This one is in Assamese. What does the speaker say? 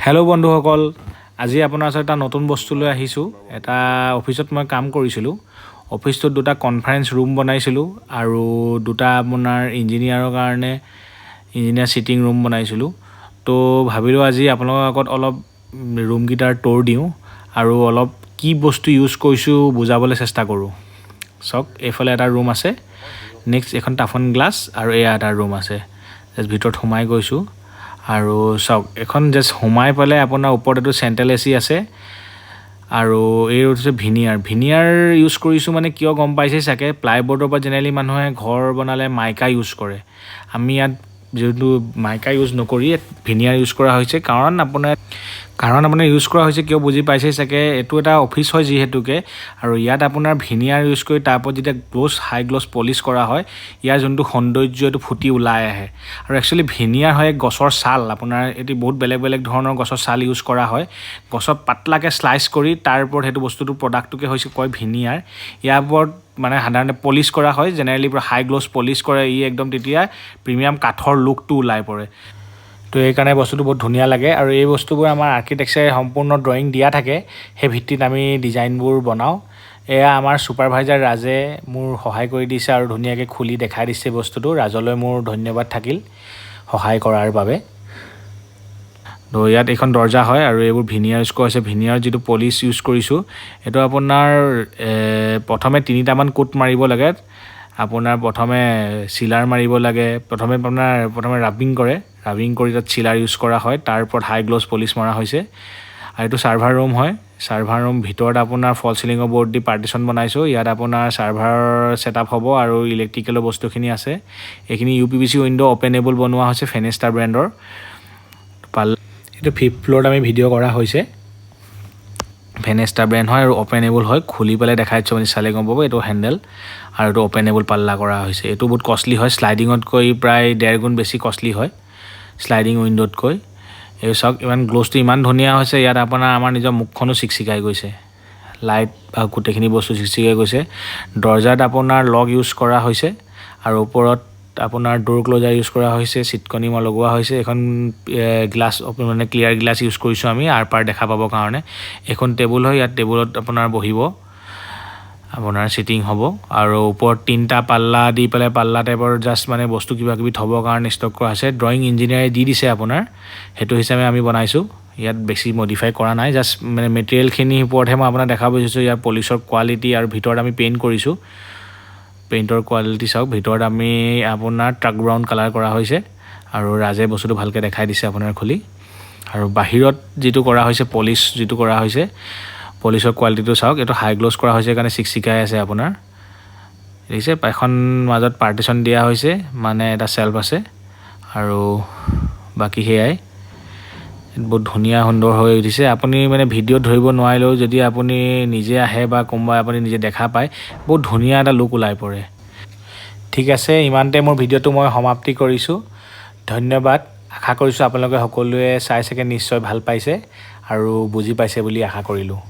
হেল্ল' বন্ধুসকল, আজি আপোনাৰ ওচৰত এটা নতুন বস্তু লৈ আহিছোঁ। এটা অফিচত মই কাম কৰিছিলোঁ। অফিচটোত দুটা কনফাৰেঞ্চ ৰুম বনাইছিলোঁ আৰু দুটা আপোনাৰ ইঞ্জিনিয়াৰৰ কাৰণে ইঞ্জিনিয়াৰ ছিটিং ৰুম বনাইছিলোঁ। তো ভাবিলোঁ আজি আপোনালোকৰ আগত অলপ ৰুমকেইটাৰ ট'ৰ দিওঁ আৰু অলপ কি বস্তু ইউজ কৰিছোঁ বুজাবলৈ চেষ্টা কৰোঁ। চাওক, এইফালে এটা ৰুম আছে, নেক্সট এখন টাফন গ্লাছ আৰু এয়া এটা ৰুম আছে। জাষ্ট ভিতৰত সোমাই গৈছোঁ আৰু চাওক, এখন জাষ্ট সোমাই পেলাই আপোনাৰ ওপৰত এইটো চেণ্ট্ৰেল এ চি আছে আৰু এই হৈছে ভিনিয়াৰ ইউজ কৰিছোঁ। মানে কিয় গম পাইছে চাগে, প্লাইবৰ্ডৰ পৰা জেনেৰেলি মানুহে ঘৰ বনালে মাইকা ইউজ কৰে। আমি ইয়াত যিহেতু মাইকা ইউজ নকৰি ভিনিয়াৰ ইউজ কৰা হৈছে। কাৰণ আপোনাৰ ইউজ কৰা হৈছে কিয় বুজি পাইছে চাগে, এইটো এটা অফিচ হয় যিহেতুকে, আৰু ইয়াত আপোনাৰ ভিনিয়াৰ ইউজ কৰি তাৰ ওপৰত যেতিয়া হাই গ্লছ পলিচ কৰা হয়, ইয়াৰ যোনটো সৌন্দৰ্য এইটো ফুটি ওলাই আহে। আৰু একচুৱেলি ভিনিয়াৰ হয় গছৰ ছাল। আপোনাৰ এটি বহুত বেলেগ ধৰণৰ গছৰ ছাল ইউজ কৰা হয়। গছৰ পাতলাকৈ শ্লাইচ কৰি তাৰ ওপৰত সেইটো বস্তুটো প্ৰডাক্টটোকে হৈছে কয় ভিনিয়াৰ। ইয়াৰ ওপৰত মানে সাধাৰণতে পলিচ কৰা হয়, জেনেৰেলি পুৰা হাই গ্লছ পলিচ কৰে। একদম তেতিয়া প্ৰিমিয়াম কাঠৰ লুকটো ওলাই পৰে। তো এইকাৰণে বস্তুটো বহুত ধুনীয়া লাগে। আৰু এই বস্তুবোৰ আমাৰ আৰ্কিটেক্সাৰে সম্পূৰ্ণ ড্ৰয়িং দিয়া থাকে, সেই ভিত্তিত আমি ডিজাইনবোৰ বনাওঁ। এয়া আমাৰ ছুপাৰভাইজাৰ ৰাজে মোৰ সহায় কৰি দিছে আৰু ধুনীয়াকৈ খুলি দেখাই দিছে বস্তুটো। ৰাজলৈ মোৰ ধন্যবাদ থাকিল সহায় কৰাৰ বাবে। তো ইয়াত এইখন দৰ্জা হয় আৰু এইবোৰ ভিনিয়াৰ ইউজ কৰা হৈছে। ভিনিয়াৰ যিটো পলিচ ইউজ কৰিছোঁ, এইটো আপোনাৰ প্ৰথমে 3টামান কোট মাৰিব লাগে। আপোনাৰ প্ৰথমে চিলাৰ মাৰিব লাগে। প্ৰথমে ৰাবিং কৰি তাত চিলাৰ ইউজ কৰা হয়। তাৰ ওপৰত হাই গ্লছ পলিচ মৰা হৈছে। আৰু এইটো ছাৰ্ভাৰ ৰুম হয়। ছাৰ্ভাৰ ৰুম ভিতৰত আপোনাৰ ফল চিলিঙৰ বৰ্ড দি পাৰ্টিশ্যন বনাইছোঁ। ইয়াত আপোনাৰ ছাৰ্ভাৰ ছেটআপ হ'ব আৰু ইলেক্ট্ৰিকেলৰ বস্তুখিনি আছে। এইখিনি UPVC উইণ্ড' অপেনেবল বনোৱা হৈছে ফেনেষ্টাৰ ব্ৰেণ্ডৰ। এইটো 5th ফ্ল'ৰত আমি ভিডিঅ' কৰা হৈছে। ফেনেষ্টাৰ ব্ৰেণ্ড হয় আৰু অপেনেবল হয়। খুলি পেলাই দেখাই দিছোঁ, আপুনি চালে গম পাব। এইটো হেণ্ডেল আৰু এইটো অপেনেবল পাল্লা কৰা হৈছে। এইটো বহুত কষ্টলি হয়, শ্লাইডিঙতকৈ প্ৰায় 1.5 গুণ বেছি কষ্টলি হয় শ্লাইডিং উইণ্ড'তকৈ। এই চাওক, ইমান গ্ল'জটো ইমান ধুনীয়া হৈছে। ইয়াত আমাৰ নিজৰ মুখখনো চিকচিকাই গৈছে। লাইট বা গোটেইখিনি বস্তু চিকচিকাই গৈছে। দৰ্জাত আপোনাৰ লক ইউজ কৰা হৈছে আৰু ওপৰত আপোনাৰ ড'ৰ ক্ল'জাৰ ইউজ কৰা হৈছে। চিটকনি লগোৱা হৈছে। এখন গ্লাছ মানে ক্লিয়াৰ গ্লাছ ইউজ কৰিছোঁ আমি আৰ পাৰ দেখা পাবৰ কাৰণে। এখন টেবুল হয়, ইয়াত টেবুলত আপোনাৰ বহিব, আপোনাৰ চিটিং হ'ব। আৰু ওপৰত 3টা পাল্লা দি পেলাই পাল্লা টাইপৰ জাষ্ট মানে বস্তু কিবাকিবি থ'বৰ কাৰণে ষ্টক কৰা হৈছে। ড্ৰয়িং ইঞ্জিনিয়াৰে দি দিছে আপোনাৰ, সেইটো হিচাপে আমি বনাইছোঁ। ইয়াত বেছি মডিফাই কৰা নাই, জাষ্ট মানে মেটেৰিয়েলখিনিৰ ওপৰতহে মই আপোনাক দেখাব বিচাৰিছোঁ। ইয়াৰ পলিচৰ কোৱালিটি আৰু ভিতৰত আমি পেইণ্ট কৰিছোঁ। পেইণ্টৰ কোৱালিটি চাওক, ভিতৰত আমি আপোনাৰ ট্ৰাক ব্ৰাউন কালাৰ কৰা হৈছে আৰু ৰাজে বস্তুটো ভালকৈ দেখাই দিছে আপোনাৰ খুলি। আৰু বাহিৰত যিটো কৰা হৈছে পলিচৰ কোৱালিটিটো চাওক। এইটো হাই গ্লছ কৰা হৈছে কাৰণে চিকচিকাই আছে আপোনাৰ দেখিছে। এখন মাজত পাৰ্টিশ্যন দিয়া হৈছে, মানে এটা চেল্ফ আছে আৰু বাকী সেয়াই। বহুত ধুনীয়া সুন্দৰ হৈ উঠিছে। আপুনি মানে ভিডিঅ'ত ধৰিব নোৱাৰিলেও যদি আপুনি নিজে আহে বা কোনোবাই আপুনি নিজে দেখা পায়, বহুত ধুনীয়া এটা লুক ওলাই পৰে। ঠিক আছে, ইমানতে মোৰ ভিডিঅ'টো মই সমাপ্তি কৰিছোঁ। ধন্যবাদ। আশা কৰিছোঁ আপোনালোকে সকলোৱে চাই চাগে নিশ্চয় ভাল পাইছে আৰু বুজি পাইছে বুলি আশা কৰিলোঁ।